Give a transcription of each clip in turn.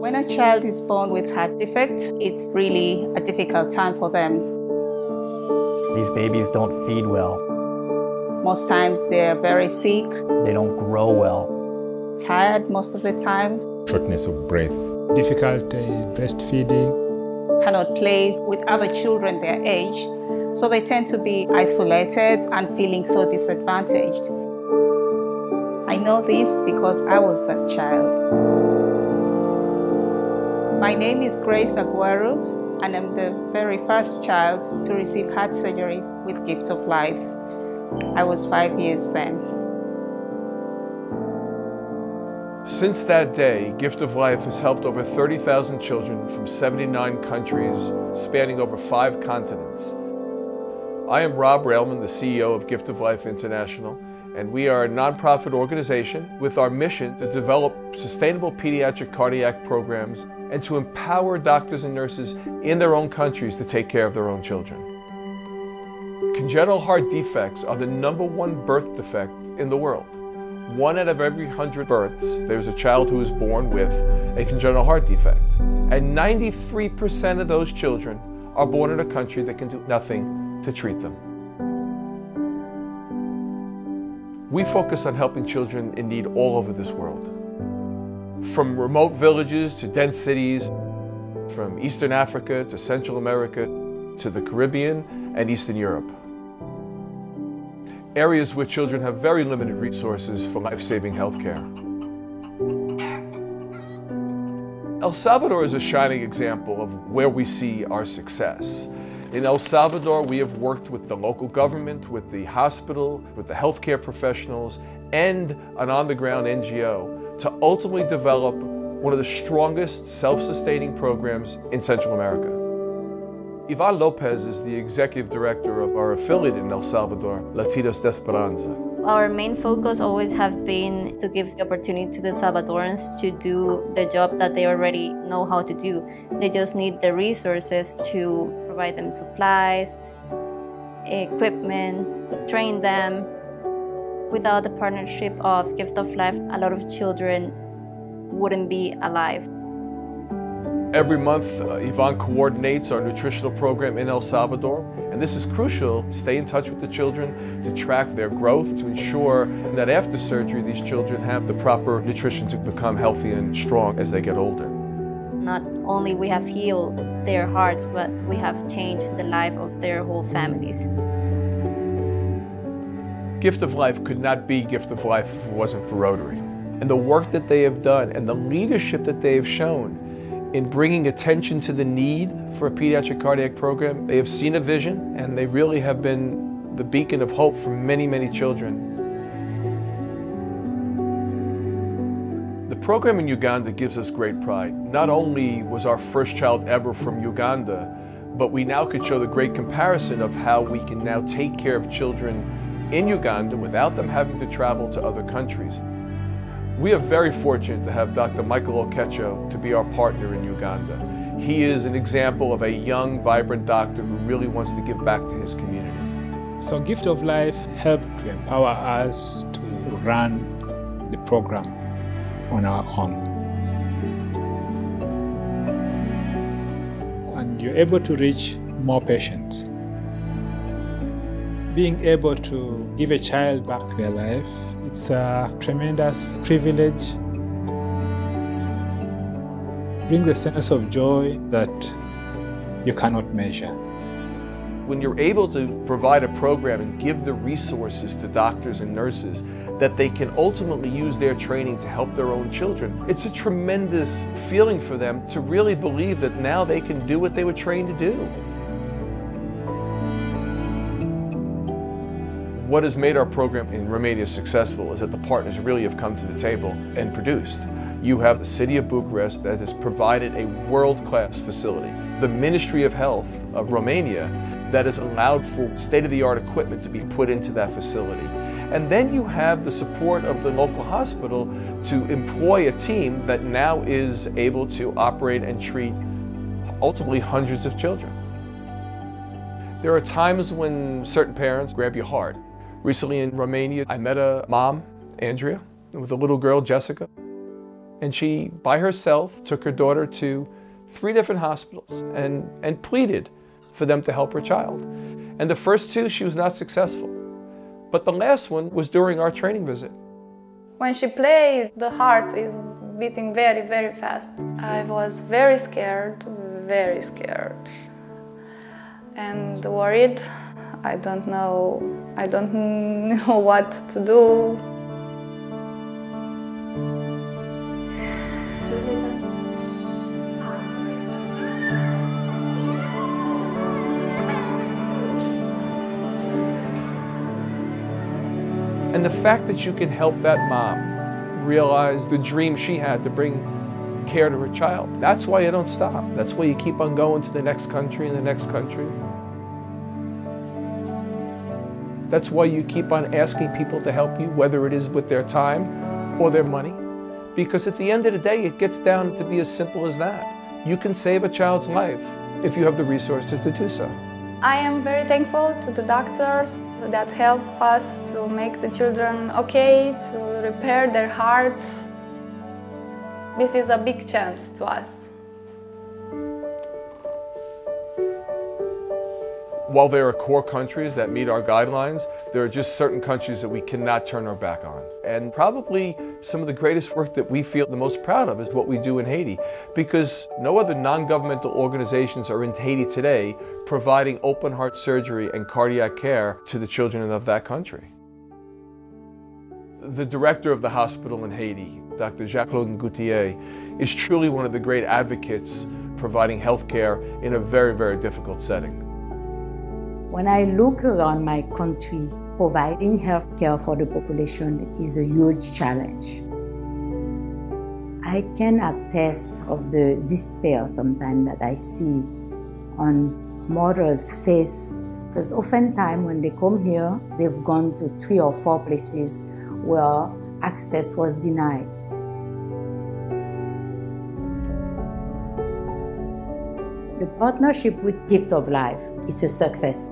When a child is born with heart defect, it's really a difficult time for them. These babies don't feed well. Most times they're very sick. They don't grow well. Tired most of the time. Shortness of breath. Difficult breastfeeding. Cannot play with other children their age, so they tend to be isolated and feeling so disadvantaged. I know this because I was that child. My name is Grace Aguero, and I'm the very first child to receive heart surgery with Gift of Life. I was 5 years then. Since that day, Gift of Life has helped over 30,000 children from 79 countries, spanning over 5 continents. I am Rob Railman, the CEO of Gift of Life International, and we are a nonprofit organization with our mission to develop sustainable pediatric cardiac programs and to empower doctors and nurses in their own countries to take care of their own children. Congenital heart defects are the #1 birth defect in the world. 1 out of every 100 births, there's a child who is born with a congenital heart defect. And 93% of those children are born in a country that can do nothing to treat them. We focus on helping children in need all over this world. From remote villages to dense cities, from Eastern Africa to Central America to the Caribbean and Eastern Europe. Areas where children have very limited resources for life-saving health care. El Salvador is a shining example of where we see our success. In El Salvador, we have worked with the local government, with the hospital, with the healthcare professionals, and an on-the-ground NGO to ultimately develop one of the strongest self-sustaining programs in Central America. Ivan Lopez is the executive director of our affiliate in El Salvador, Latidos de Esperanza. Our main focus always have been to give the opportunity to the Salvadorans to do the job that they already know how to do. They just need the resources to provide them supplies, equipment, train them. Without the partnership of Gift of Life, a lot of children wouldn't be alive. Every month, Yvonne coordinates our nutritional program in El Salvador, and this is crucial to stay in touch with the children, to track their growth, to ensure that after surgery, these children have the proper nutrition to become healthy and strong as they get older. Not only we have healed their hearts, but we have changed the life of their whole families. Gift of Life could not be Gift of Life if it wasn't for Rotary. And the work that they have done and the leadership that they have shown in bringing attention to the need for a pediatric cardiac program, they have seen a vision and they really have been the beacon of hope for many, many children. The program in Uganda gives us great pride. Not only was our first child ever from Uganda, but we now could show the great comparison of how we can now take care of children in Uganda without them having to travel to other countries. We are very fortunate to have Dr. Michael Okecho to be our partner in Uganda. He is an example of a young, vibrant doctor who really wants to give back to his community. So Gift of Life helped to empower us to run the program on our own. And you're able to reach more patients. Being able to give a child back their life, it's a tremendous privilege. It brings a sense of joy that you cannot measure. When you're able to provide a program and give the resources to doctors and nurses that they can ultimately use their training to help their own children, it's a tremendous feeling for them to really believe that now they can do what they were trained to do. What has made our program in Romania successful is that the partners really have come to the table and produced. You have the city of Bucharest that has provided a world-class facility. The Ministry of Health of Romania that has allowed for state-of-the-art equipment to be put into that facility. And then you have the support of the local hospital to employ a team that now is able to operate and treat ultimately hundreds of children. There are times when certain parents grab your heart. Recently in Romania, I met a mom, Andrea, with a little girl, Jessica. And she, by herself, took her daughter to 3 different hospitals and pleaded for them to help her child. And the first 2, she was not successful. But the last one was during our training visit. When she plays, the heart is beating very, very fast. I was very scared, and worried. I don't know what to do. And the fact that you can help that mom realize the dream she had to bring care to her child, that's why you don't stop. That's why you keep on going to the next country and the next country. That's why you keep on asking people to help you, whether it is with their time or their money. Because at the end of the day, it gets down to be as simple as that. You can save a child's life if you have the resources to do so. I am very thankful to the doctors that help us to make the children okay, to repair their hearts. This is a big chance to us. While there are core countries that meet our guidelines, there are just certain countries that we cannot turn our back on. And probably some of the greatest work that we feel the most proud of is what we do in Haiti, because no other non-governmental organizations are in Haiti today providing open heart surgery and cardiac care to the children of that country. The director of the hospital in Haiti, Dr. Jacques-Claude Ngoutier, is truly one of the great advocates providing health care in a very, very difficult setting. When I look around my country, providing health care for the population is a huge challenge. I can attest of the despair sometimes that I see on mothers' face, because oftentimes when they come here, they've gone to 3 or 4 places where access was denied. The partnership with Gift of Life is a success.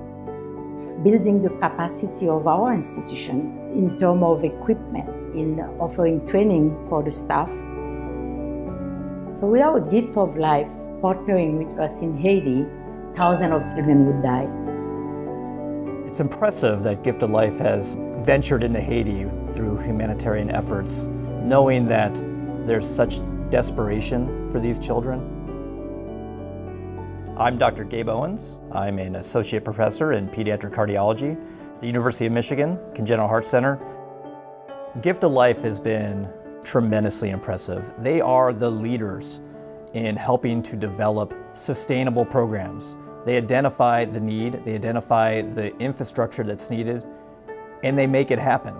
Building the capacity of our institution in terms of equipment, in offering training for the staff. So without Gift of Life partnering with us in Haiti, thousands of children would die. It's impressive that Gift of Life has ventured into Haiti through humanitarian efforts, knowing that there's such desperation for these children. I'm Dr. Gabe Owens. I'm an associate professor in pediatric cardiology at the University of Michigan, Congenital Heart Center. Gift of Life has been tremendously impressive. They are the leaders in helping to develop sustainable programs. They identify the need, they identify the infrastructure that's needed, and they make it happen.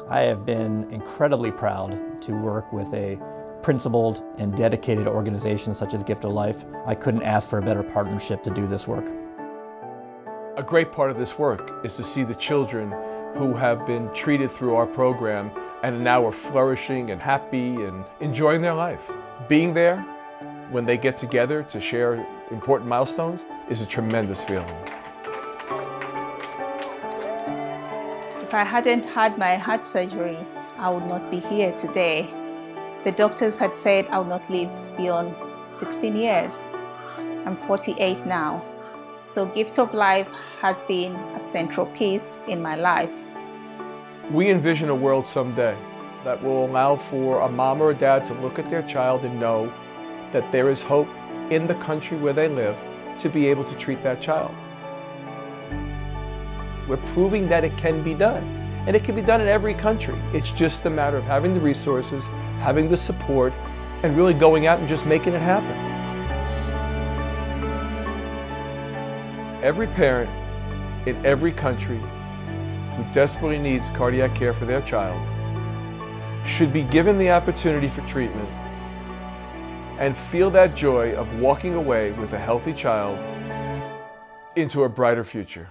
I have been incredibly proud to work with a principled and dedicated organization such as Gift of Life. I couldn't ask for a better partnership to do this work. A great part of this work is to see the children who have been treated through our program and now are flourishing and happy and enjoying their life. Being there when they get together to share important milestones is a tremendous feeling. If I hadn't had my heart surgery, I would not be here today. The doctors had said I would not live beyond 16 years. I'm 48 now. So Gift of Life has been a central piece in my life. We envision a world someday that will allow for a mom or a dad to look at their child and know that there is hope in the country where they live to be able to treat that child. We're proving that it can be done. And it can be done in every country. It's just a matter of having the resources, having the support, and really going out and just making it happen. Every parent in every country who desperately needs cardiac care for their child should be given the opportunity for treatment and feel that joy of walking away with a healthy child into a brighter future.